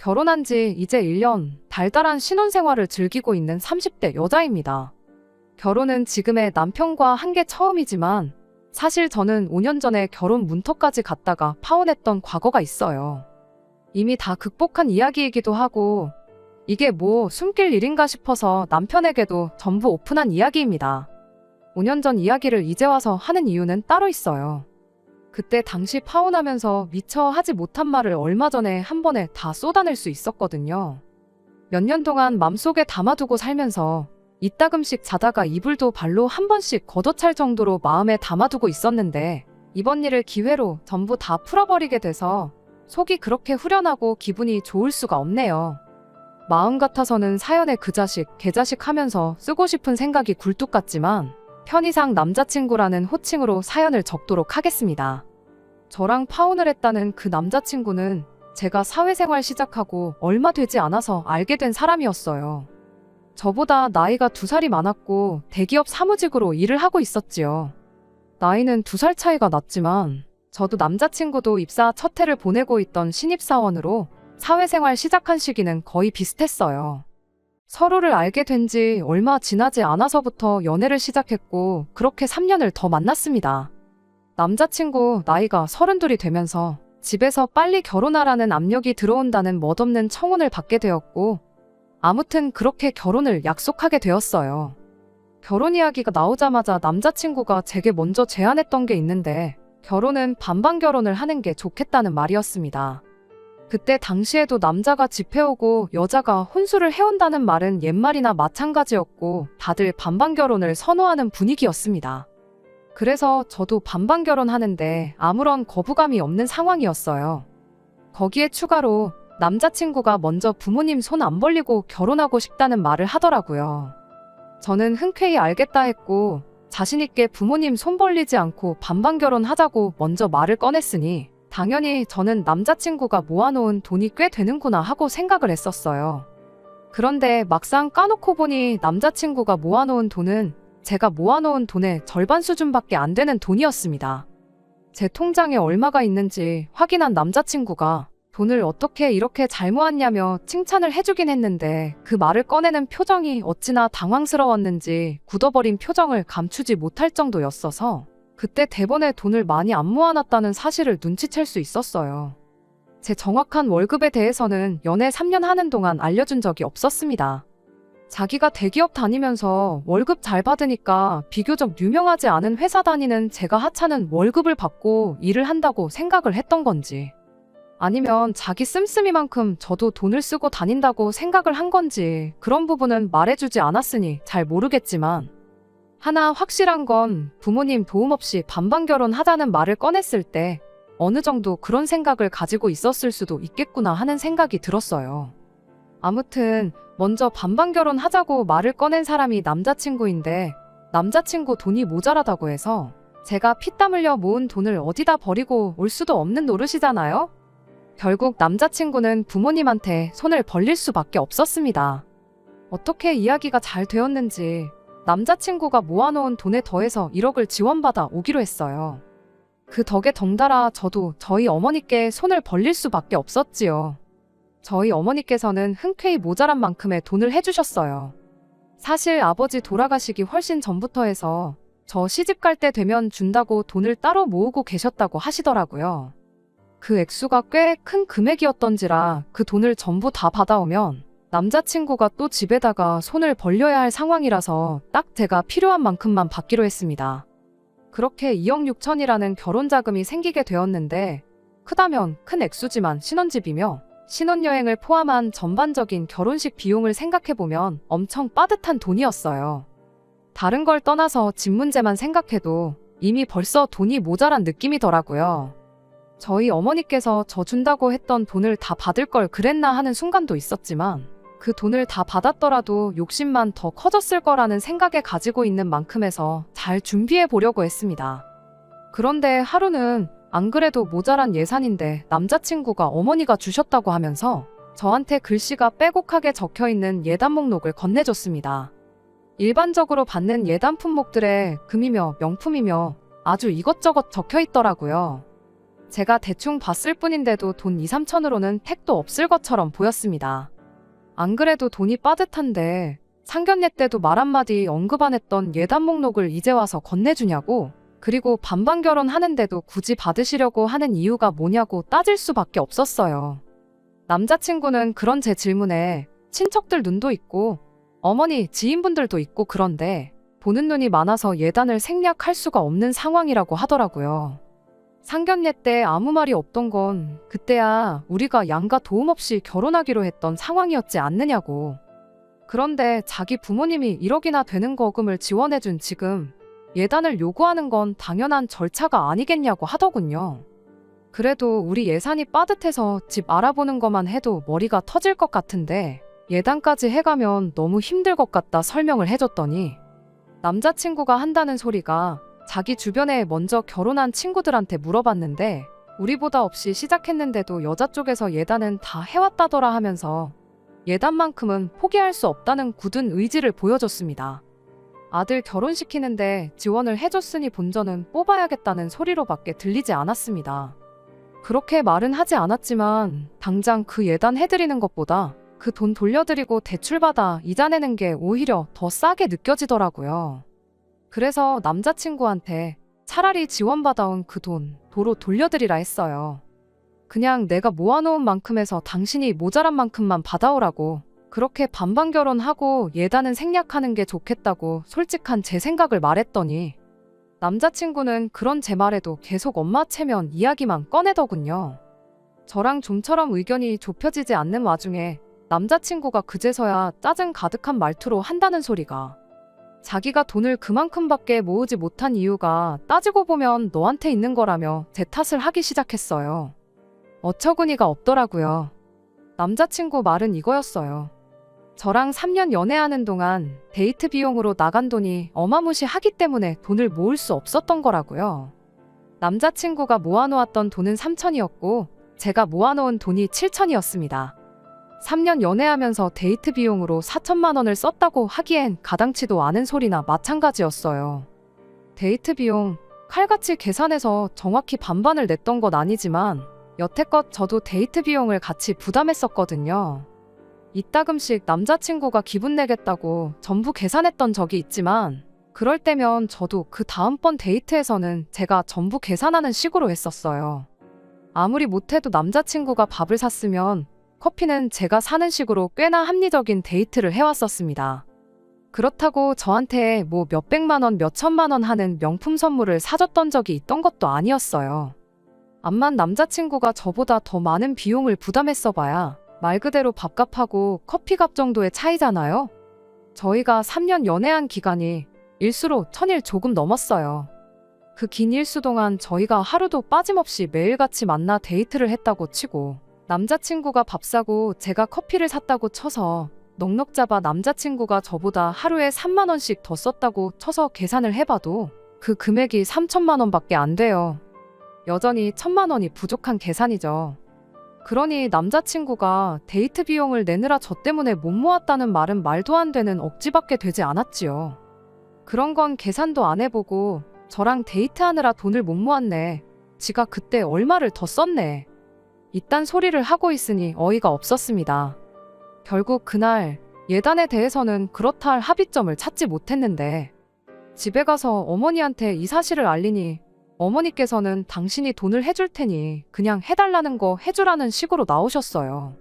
결혼한 지 이제 1년, 달달한 신혼생활을 즐기고 있는 30대 여자입니다. 결혼은 지금의 남편과 한 게 처음이지만 사실 저는 5년 전에 결혼 문턱까지 갔다가 파혼했던 과거가 있어요. 이미 다 극복한 이야기이기도 하고 이게 뭐 숨길 일인가 싶어서 남편에게도 전부 오픈한 이야기입니다. 5년 전 이야기를 이제 와서 하는 이유는 따로 있어요. 그때 당시 파혼하면서 미처 하지 못한 말을 얼마 전에 한 번에 다 쏟아낼 수 있었거든요. 몇 년 동안 맘속에 담아두고 살면서 이따금씩 자다가 이불도 발로 한 번씩 걷어찰 정도로 마음에 담아두고 있었는데 이번 일을 기회로 전부 다 풀어버리게 돼서 속이 그렇게 후련하고 기분이 좋을 수가 없네요. 마음 같아서는 사연에 그 자식, 개자식 하면서 쓰고 싶은 생각이 굴뚝 같지만 편의상 남자친구라는 호칭으로 사연을 적도록 하겠습니다. 저랑 파혼을 했다는 그 남자친구는 제가 사회생활 시작하고 얼마 되지 않아서 알게 된 사람이었어요. 저보다 나이가 2살이 많았고 대기업 사무직으로 일을 하고 있었지요. 나이는 2살 차이가 났지만 저도 남자친구도 입사 첫 해를 보내고 있던 신입사원으로 사회생활 시작한 시기는 거의 비슷했어요. 서로를 알게 된 지 얼마 지나지 않아서부터 연애를 시작했고 그렇게 3년을 더 만났습니다. 남자친구 나이가 32이 되면서 집에서 빨리 결혼하라는 압력이 들어온다는 멋없는 청혼을 받게 되었고 아무튼 그렇게 결혼을 약속하게 되었어요. 결혼 이야기가 나오자마자 남자친구가 제게 먼저 제안했던 게 있는데 결혼은 반반 결혼을 하는 게 좋겠다는 말이었습니다. 그때 당시에도 남자가 집 해오고 여자가 혼수를 해온다는 말은 옛말이나 마찬가지였고 다들 반반 결혼을 선호하는 분위기였습니다. 그래서 저도 반반 결혼하는데 아무런 거부감이 없는 상황이었어요. 거기에 추가로 남자친구가 먼저 부모님 손 안 벌리고 결혼하고 싶다는 말을 하더라고요. 저는 흔쾌히 알겠다 했고 자신있게 부모님 손 벌리지 않고 반반 결혼하자고 먼저 말을 꺼냈으니 당연히 저는 남자친구가 모아놓은 돈이 꽤 되는구나 하고 생각을 했었어요. 그런데 막상 까놓고 보니 남자친구가 모아놓은 돈은 제가 모아놓은 돈의 절반 수준밖에 안 되는 돈이었습니다. 제 통장에 얼마가 있는지 확인한 남자친구가 돈을 어떻게 이렇게 잘 모았냐며 칭찬을 해주긴 했는데 그 말을 꺼내는 표정이 어찌나 당황스러웠는지 굳어버린 표정을 감추지 못할 정도였어서 그때 대번에 돈을 많이 안 모아놨다는 사실을 눈치챌 수 있었어요. 제 정확한 월급에 대해서는 연애 3년 하는 동안 알려준 적이 없었습니다. 자기가 대기업 다니면서 월급 잘 받으니까 비교적 유명하지 않은 회사 다니는 제가 하찮은 월급을 받고 일을 한다고 생각을 했던 건지 아니면 자기 씀씀이만큼 저도 돈을 쓰고 다닌다고 생각을 한 건지 그런 부분은 말해주지 않았으니 잘 모르겠지만 하나 확실한 건 부모님 도움 없이 반반 결혼하자는 말을 꺼냈을 때 어느 정도 그런 생각을 가지고 있었을 수도 있겠구나 하는 생각이 들었어요. 아무튼 먼저 반반 결혼하자고 말을 꺼낸 사람이 남자친구인데 남자친구 돈이 모자라다고 해서 제가 피땀 흘려 모은 돈을 어디다 버리고 올 수도 없는 노릇이잖아요? 결국 남자친구는 부모님한테 손을 벌릴 수밖에 없었습니다. 어떻게 이야기가 잘 되었는지 남자친구가 모아놓은 돈에 더해서 1억을 지원받아 오기로 했어요. 그 덕에 덩달아 저도 저희 어머니께 손을 벌릴 수밖에 없었지요. 저희 어머니께서는 흔쾌히 모자란 만큼의 돈을 해주셨어요. 사실 아버지 돌아가시기 훨씬 전부터 해서 저 시집 갈 때 되면 준다고 돈을 따로 모으고 계셨다고 하시더라고요. 그 액수가 꽤 큰 금액이었던지라 그 돈을 전부 다 받아오면 남자친구가 또 집에다가 손을 벌려야 할 상황이라서 딱 제가 필요한 만큼만 받기로 했습니다. 그렇게 2억 6천이라는 결혼 자금이 생기게 되었는데 크다면 큰 액수지만 신혼집이며 신혼여행을 포함한 전반적인 결혼식 비용을 생각해보면 엄청 빠듯한 돈이었어요. 다른 걸 떠나서 집 문제만 생각해도 이미 벌써 돈이 모자란 느낌이더라고요. 저희 어머니께서 저 준다고 했던 돈을 다 받을 걸 그랬나 하는 순간도 있었지만 그 돈을 다 받았더라도 욕심만 더 커졌을 거라는 생각에 가지고 있는 만큼에서 잘 준비해 보려고 했습니다. 그런데 하루는 안 그래도 모자란 예산인데 남자친구가 어머니가 주셨다고 하면서 저한테 글씨가 빼곡하게 적혀있는 예단 목록을 건네줬습니다. 일반적으로 받는 예단 품목들에 금이며 명품이며 아주 이것저것 적혀있더라고요. 제가 대충 봤을 뿐인데도 돈 2, 3천으로는 택도 없을 것처럼 보였습니다. 안 그래도 돈이 빠듯한데 상견례 때도 말 한마디 언급 안 했던 예단 목록을 이제 와서 건네주냐고, 그리고 반반 결혼하는데도 굳이 받으시려고 하는 이유가 뭐냐고 따질 수밖에 없었어요. 남자친구는 그런 제 질문에 친척들 눈도 있고 어머니 지인분들도 있고 그런데 보는 눈이 많아서 예단을 생략할 수가 없는 상황이라고 하더라고요. 상견례 때 아무 말이 없던 건 그때야 우리가 양가 도움 없이 결혼하기로 했던 상황이었지 않느냐고. 그런데 자기 부모님이 1억이나 되는 거금을 지원해준 지금 예단을 요구하는 건 당연한 절차가 아니겠냐고 하더군요. 그래도 우리 예산이 빠듯해서 집 알아보는 것만 해도 머리가 터질 것 같은데 예단까지 해가면 너무 힘들 것 같다 설명을 해줬더니 남자친구가 한다는 소리가 자기 주변에 먼저 결혼한 친구들한테 물어봤는데 우리보다 없이 시작했는데도 여자 쪽에서 예단은 다 해왔다더라 하면서 예단만큼은 포기할 수 없다는 굳은 의지를 보여줬습니다. 아들 결혼시키는데 지원을 해줬으니 본전은 뽑아야겠다는 소리로밖에 들리지 않았습니다. 그렇게 말은 하지 않았지만 당장 그 예단 해드리는 것보다 그 돈 돌려드리고 대출받아 이자 내는 게 오히려 더 싸게 느껴지더라고요. 그래서 남자친구한테 차라리 지원받아온 그 돈 도로 돌려드리라 했어요. 그냥 내가 모아놓은 만큼에서 당신이 모자란 만큼만 받아오라고, 그렇게 반반 결혼하고 예단은 생략하는 게 좋겠다고 솔직한 제 생각을 말했더니 남자친구는 그런 제 말에도 계속 엄마 체면 이야기만 꺼내더군요. 저랑 좀처럼 의견이 좁혀지지 않는 와중에 남자친구가 그제서야 짜증 가득한 말투로 한다는 소리가 자기가 돈을 그만큼밖에 모으지 못한 이유가 따지고 보면 너한테 있는 거라며 제 탓을 하기 시작했어요. 어처구니가 없더라고요. 남자친구 말은 이거였어요. 저랑 3년 연애하는 동안 데이트 비용으로 나간 돈이 어마무시하기 때문에 돈을 모을 수 없었던 거라고요. 남자친구가 모아놓았던 돈은 3천이었고 제가 모아놓은 돈이 7천이었습니다. 3년 연애하면서 데이트 비용으로 4천만 원을 썼다고 하기엔 가당치도 않은 소리나 마찬가지였어요. 데이트 비용, 칼같이 계산해서 정확히 반반을 냈던 건 아니지만 여태껏 저도 데이트 비용을 같이 부담했었거든요. 이따금씩 남자친구가 기분 내겠다고 전부 계산했던 적이 있지만 그럴 때면 저도 그 다음번 데이트에서는 제가 전부 계산하는 식으로 했었어요. 아무리 못해도 남자친구가 밥을 샀으면 커피는 제가 사는 식으로 꽤나 합리적인 데이트를 해왔었습니다. 그렇다고 저한테 뭐 몇백만 원, 몇천만 원 하는 명품 선물을 사줬던 적이 있던 것도 아니었어요. 암만 남자친구가 저보다 더 많은 비용을 부담했어 봐야 말 그대로 밥값하고 커피값 정도의 차이잖아요. 저희가 3년 연애한 기간이 일수로 1000일 조금 넘었어요. 그 긴 일수 동안 저희가 하루도 빠짐없이 매일같이 만나 데이트를 했다고 치고 남자친구가 밥 사고 제가 커피를 샀다고 쳐서 넉넉 잡아 남자친구가 저보다 하루에 3만 원씩 더 썼다고 쳐서 계산을 해봐도 그 금액이 3천만 원밖에 안 돼요. 여전히 1000만 원이 부족한 계산이죠. 그러니 남자친구가 데이트 비용을 내느라 저 때문에 못 모았다는 말은 말도 안 되는 억지밖에 되지 않았지요. 그런 건 계산도 안 해보고 저랑 데이트하느라 돈을 못 모았네. 지가 그때 얼마를 더 썼네. 이딴 소리를 하고 있으니 어이가 없었습니다. 결국 그날 예단에 대해서는 그렇다 할 합의점을 찾지 못했는데 집에 가서 어머니한테 이 사실을 알리니 어머니께서는 당신이 돈을 해줄 테니 그냥 해달라는 거 해주라는 식으로 나오셨어요.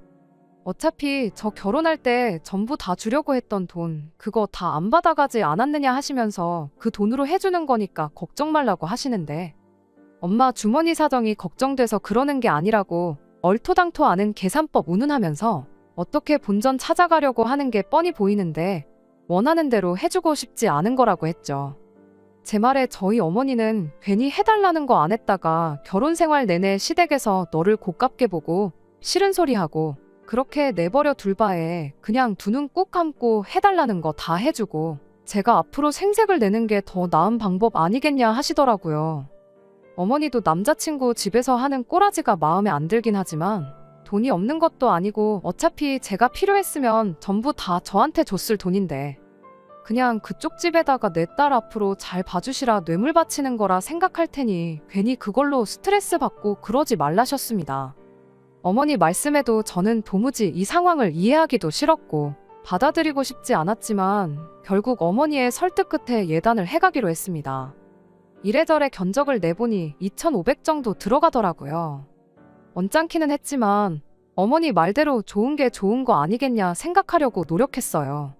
어차피 저 결혼할 때 전부 다 주려고 했던 돈 그거 다 안 받아가지 않았느냐 하시면서 그 돈으로 해주는 거니까 걱정 말라고 하시는데 엄마 주머니 사정이 걱정돼서 그러는 게 아니라고 얼토당토 않은 계산법 운운하면서 어떻게 본전 찾아가려고 하는 게 뻔히 보이는데 원하는 대로 해주고 싶지 않은 거라고 했죠. 제 말에 저희 어머니는 괜히 해달라는 거 안 했다가 결혼 생활 내내 시댁에서 너를 고깝게 보고 싫은 소리 하고 그렇게 내버려 둘 바에 그냥 두 눈 꾹 감고 해달라는 거 다 해주고 제가 앞으로 생색을 내는 게 더 나은 방법 아니겠냐 하시더라고요. 어머니도 남자친구 집에서 하는 꼬라지가 마음에 안 들긴 하지만 돈이 없는 것도 아니고 어차피 제가 필요했으면 전부 다 저한테 줬을 돈인데 그냥 그쪽 집에다가 내 딸 앞으로 잘 봐주시라 뇌물 바치는 거라 생각할 테니 괜히 그걸로 스트레스 받고 그러지 말라셨습니다. 어머니 말씀에도 저는 도무지 이 상황을 이해하기도 싫었고 받아들이고 싶지 않았지만 결국 어머니의 설득 끝에 예단을 해가기로 했습니다. 이래저래 견적을 내보니 2,500 정도 들어가더라고요. 언짢기는 했지만 어머니 말대로 좋은 게 좋은 거 아니겠냐 생각하려고 노력했어요.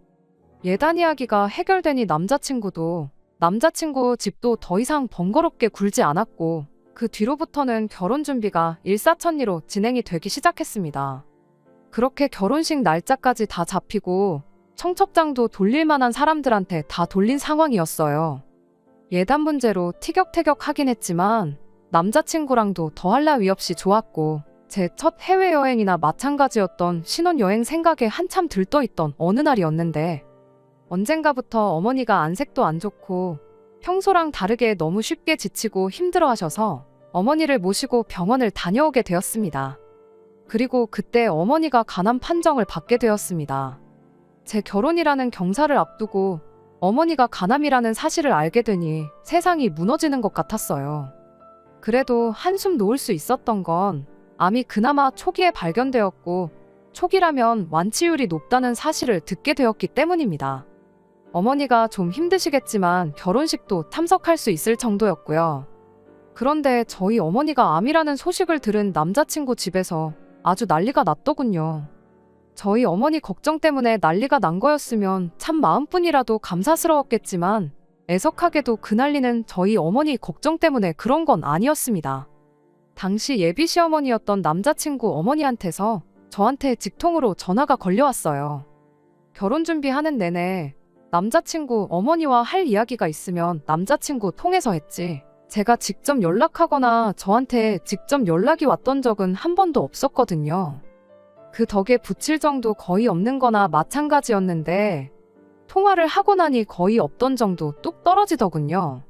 예단 이야기가 해결되니 남자친구도 남자친구 집도 더 이상 번거롭게 굴지 않았고 그 뒤로부터는 결혼 준비가 일사천리로 진행이 되기 시작했습니다. 그렇게 결혼식 날짜까지 다 잡히고 청첩장도 돌릴 만한 사람들한테 다 돌린 상황이었어요. 예단 문제로 티격태격하긴 했지만 남자친구랑도 더할 나위 없이 좋았고 제 첫 해외여행이나 마찬가지였던 신혼여행 생각에 한참 들떠있던 어느 날이었는데 언젠가부터 어머니가 안색도 안 좋고 평소랑 다르게 너무 쉽게 지치고 힘들어하셔서 어머니를 모시고 병원을 다녀오게 되었습니다. 그리고 그때 어머니가 간암 판정을 받게 되었습니다. 제 결혼이라는 경사를 앞두고 어머니가 간암이라는 사실을 알게 되니 세상이 무너지는 것 같았어요. 그래도 한숨 놓을 수 있었던 건 암이 그나마 초기에 발견되었고 초기라면 완치율이 높다는 사실을 듣게 되었기 때문입니다. 어머니가 좀 힘드시겠지만 결혼식도 참석할 수 있을 정도였고요. 그런데 저희 어머니가 암이라는 소식을 들은 남자친구 집에서 아주 난리가 났더군요. 저희 어머니 걱정 때문에 난리가 난 거였으면 참 마음뿐이라도 감사스러웠겠지만 애석하게도 그 난리는 저희 어머니 걱정 때문에 그런 건 아니었습니다. 당시 예비 시어머니였던 남자친구 어머니한테서 저한테 직통으로 전화가 걸려왔어요. 결혼 준비하는 내내 남자친구 어머니와 할 이야기가 있으면 남자친구 통해서 했지 제가 직접 연락하거나 저한테 직접 연락이 왔던 적은 한 번도 없었거든요. 그 덕에 붙일 정도 거의 없는 거나 마찬가지였는데 통화를 하고 나니 거의 없던 정도 뚝 떨어지더군요.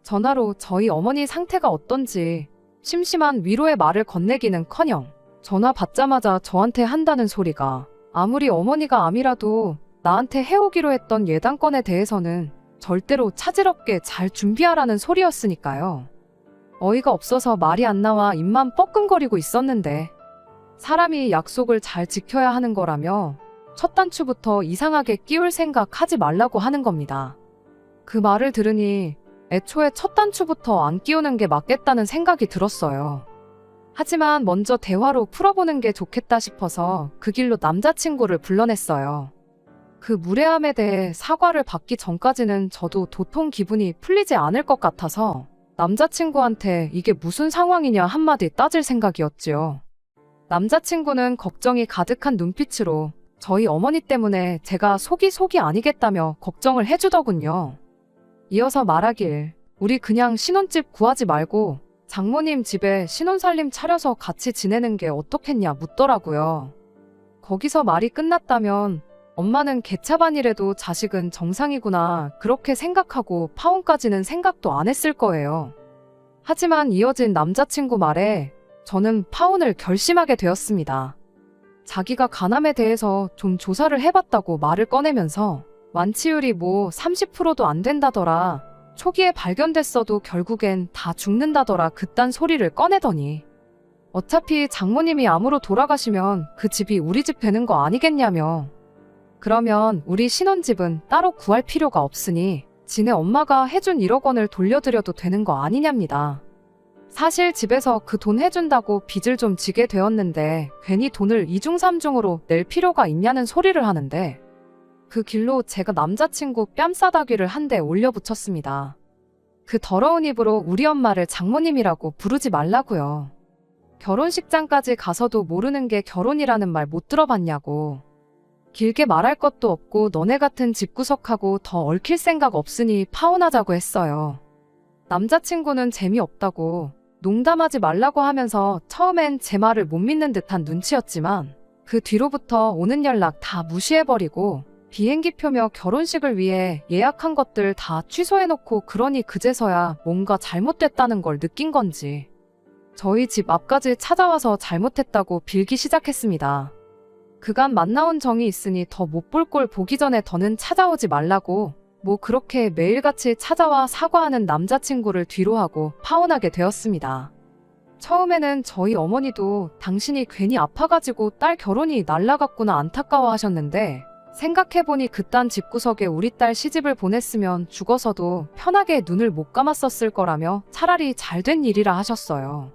전화로 저희 어머니 상태가 어떤지 심심한 위로의 말을 건네기는커녕 전화 받자마자 저한테 한다는 소리가 아무리 어머니가 암이라도 나한테 해오기로 했던 예단건에 대해서는 절대로 차질없게 잘 준비하라는 소리였으니까요. 어이가 없어서 말이 안 나와 입만 뻐끔거리고 있었는데 사람이 약속을 잘 지켜야 하는 거라며 첫 단추부터 이상하게 끼울 생각 하지 말라고 하는 겁니다. 그 말을 들으니 애초에 첫 단추부터 안 끼우는 게 맞겠다는 생각이 들었어요. 하지만 먼저 대화로 풀어보는 게 좋겠다 싶어서 그 길로 남자친구를 불러냈어요. 그 무례함에 대해 사과를 받기 전까지는 저도 도통 기분이 풀리지 않을 것 같아서 남자친구한테 이게 무슨 상황이냐 한마디 따질 생각이었지요. 남자친구는 걱정이 가득한 눈빛으로 저희 어머니 때문에 제가 속이 아니겠다며 걱정을 해주더군요. 이어서 말하길 우리 그냥 신혼집 구하지 말고 장모님 집에 신혼살림 차려서 같이 지내는 게 어떻겠냐 묻더라고요. 거기서 말이 끝났다면 엄마는 개차반이라도 자식은 정상이구나 그렇게 생각하고 파혼까지는 생각도 안 했을 거예요. 하지만 이어진 남자친구 말에 저는 파혼을 결심하게 되었습니다. 자기가 간암에 대해서 좀 조사를 해봤다고 말을 꺼내면서 완치율이 뭐 30%도 안 된다더라. 초기에 발견됐어도 결국엔 다 죽는다더라. 그딴 소리를 꺼내더니 어차피 장모님이 암으로 돌아가시면 그 집이 우리 집 되는 거 아니겠냐며 그러면 우리 신혼집은 따로 구할 필요가 없으니 지네 엄마가 해준 1억 원을 돌려드려도 되는 거 아니냐입니다. 사실 집에서 그 돈 해준다고 빚을 좀 지게 되었는데 괜히 돈을 이중삼중으로 낼 필요가 있냐는 소리를 하는데 그 길로 제가 남자친구 뺨싸다귀를 한 대 올려붙였습니다. 그 더러운 입으로 우리 엄마를 장모님이라고 부르지 말라고요. 결혼식장까지 가서도 모르는 게 결혼이라는 말 못 들어봤냐고. 길게 말할 것도 없고 너네 같은 집구석하고 더 얽힐 생각 없으니 파혼하자고 했어요. 남자친구는 재미없다고 농담하지 말라고 하면서 처음엔 제 말을 못 믿는 듯한 눈치였지만 그 뒤로부터 오는 연락 다 무시해버리고 비행기표며 결혼식을 위해 예약한 것들 다 취소해놓고 그러니 그제서야 뭔가 잘못됐다는 걸 느낀 건지 저희 집 앞까지 찾아와서 잘못했다고 빌기 시작했습니다. 그간 만나온 정이 있으니 더 못 볼 꼴 보기 전에 더는 찾아오지 말라고 뭐 그렇게 매일같이 찾아와 사과하는 남자친구를 뒤로하고 파혼하게 되었습니다. 처음에는 저희 어머니도 당신이 괜히 아파가지고 딸 결혼이 날라갔구나 안타까워하셨는데 생각해보니 그딴 집구석에 우리 딸 시집을 보냈으면 죽어서도 편하게 눈을 못 감았었을 거라며 차라리 잘된 일이라 하셨어요.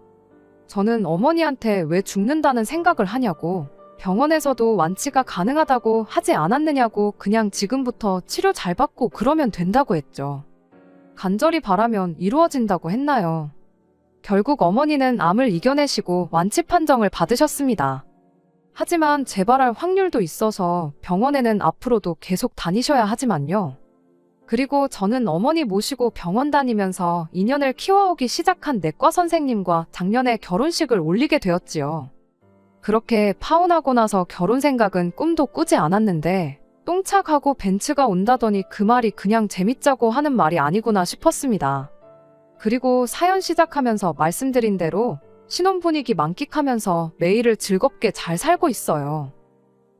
저는 어머니한테 왜 죽는다는 생각을 하냐고 병원에서도 완치가 가능하다고 하지 않았느냐고 그냥 지금부터 치료 잘 받고 그러면 된다고 했죠. 간절히 바라면 이루어진다고 했나요? 결국 어머니는 암을 이겨내시고 완치 판정을 받으셨습니다. 하지만 재발할 확률도 있어서 병원에는 앞으로도 계속 다니셔야 하지만요. 그리고 저는 어머니 모시고 병원 다니면서 인연을 키워오기 시작한 내과 선생님과 작년에 결혼식을 올리게 되었지요. 그렇게 파혼하고 나서 결혼 생각은 꿈도 꾸지 않았는데 똥차가고 벤츠가 온다더니 그 말이 그냥 재밌자고 하는 말이 아니구나 싶었습니다. 그리고 사연 시작하면서 말씀드린 대로 신혼 분위기 만끽하면서 매일을 즐겁게 잘 살고 있어요.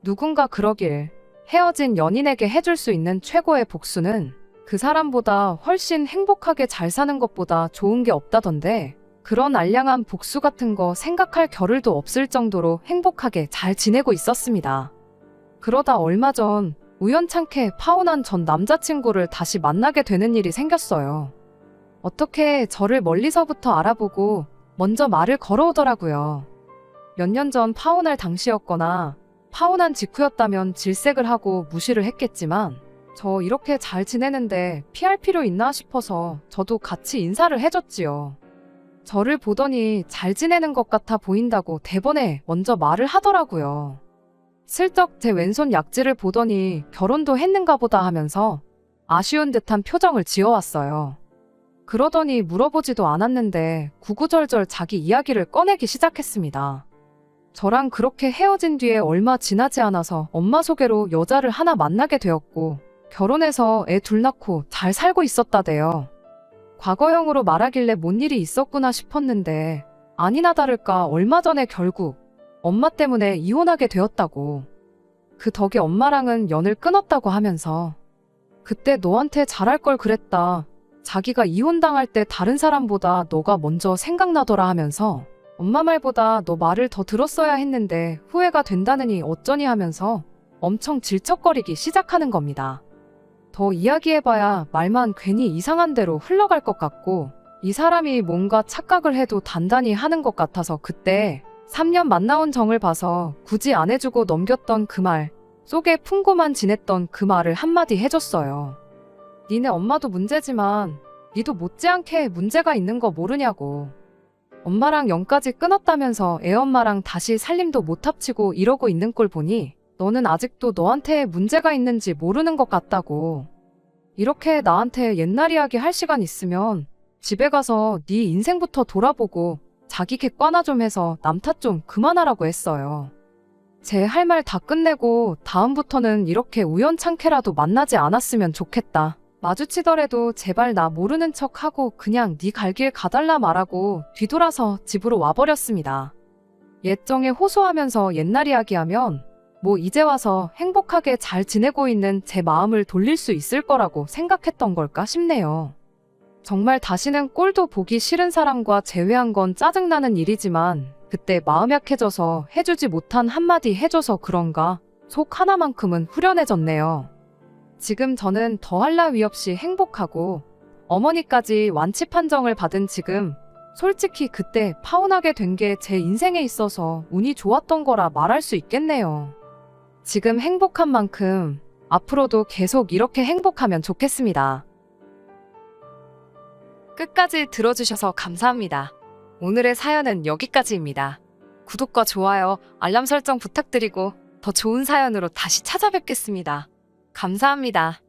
누군가 그러길 헤어진 연인에게 해줄 수 있는 최고의 복수는 그 사람보다 훨씬 행복하게 잘 사는 것보다 좋은 게 없다던데 그런 알량한 복수 같은 거 생각할 겨를도 없을 정도로 행복하게 잘 지내고 있었습니다. 그러다 얼마 전 우연찮게 파혼한 전 남자친구를 다시 만나게 되는 일이 생겼어요. 어떻게 저를 멀리서부터 알아보고 먼저 말을 걸어오더라고요. 몇 년 전 파혼할 당시였거나 파혼한 직후였다면 질색을 하고 무시를 했겠지만 저 이렇게 잘 지내는데 피할 필요 있나 싶어서 저도 같이 인사를 해줬지요. 저를 보더니 잘 지내는 것 같아 보인다고 대번에 먼저 말을 하더라고요. 슬쩍 제 왼손 약지를 보더니 결혼도 했는가 보다 하면서 아쉬운 듯한 표정을 지어왔어요. 그러더니 물어보지도 않았는데 구구절절 자기 이야기를 꺼내기 시작했습니다. 저랑 그렇게 헤어진 뒤에 얼마 지나지 않아서 엄마 소개로 여자를 하나 만나게 되었고 결혼해서 애 둘 낳고 잘 살고 있었다대요. 과거형으로 말하길래 뭔 일이 있었구나 싶었는데 아니나 다를까 얼마 전에 결국 엄마 때문에 이혼하게 되었다고. 그 덕에 엄마랑은 연을 끊었다고 하면서 그때 너한테 잘할 걸 그랬다. 자기가 이혼당할 때 다른 사람보다 너가 먼저 생각나더라 하면서 엄마 말보다 너 말을 더 들었어야 했는데 후회가 된다느니 어쩌니 하면서 엄청 질척거리기 시작하는 겁니다. 더 이야기해봐야 말만 괜히 이상한 대로 흘러갈 것 같고 이 사람이 뭔가 착각을 해도 단단히 하는 것 같아서 그때 3년 만나온 정을 봐서 굳이 안 해주고 넘겼던 그 말 속에 품고만 지냈던 그 말을 한마디 해줬어요. 니네 엄마도 문제지만 니도 못지않게 문제가 있는 거 모르냐고. 엄마랑 연까지 끊었다면서 애엄마랑 다시 살림도 못 합치고 이러고 있는 꼴 보니 너는 아직도 너한테 문제가 있는지 모르는 것 같다고. 이렇게 나한테 옛날 이야기 할 시간 있으면 집에 가서 네 인생부터 돌아보고 자기 객관화 좀 해서 남 탓 좀 그만하라고 했어요. 제 할 말 다 끝내고 다음부터는 이렇게 우연찮게라도 만나지 않았으면 좋겠다. 마주치더라도 제발 나 모르는 척하고 그냥 네 갈 길 가달라 말하고 뒤돌아서 집으로 와버렸습니다. 옛정에 호소하면서 옛날 이야기하면 뭐 이제 와서 행복하게 잘 지내고 있는 제 마음을 돌릴 수 있을 거라고 생각했던 걸까 싶네요. 정말 다시는 꼴도 보기 싫은 사람과 재회한 건 짜증나는 일이지만 그때 마음 약해져서 해주지 못한 한마디 해줘서 그런가 속 하나만큼은 후련해졌네요. 지금 저는 더할 나위 없이 행복하고 어머니까지 완치 판정을 받은 지금 솔직히 그때 파혼하게 된 게 제 인생에 있어서 운이 좋았던 거라 말할 수 있겠네요. 지금 행복한 만큼 앞으로도 계속 이렇게 행복하면 좋겠습니다. 끝까지 들어주셔서 감사합니다. 오늘의 사연은 여기까지입니다. 구독과 좋아요, 알람 설정 부탁드리고 더 좋은 사연으로 다시 찾아뵙겠습니다. 감사합니다.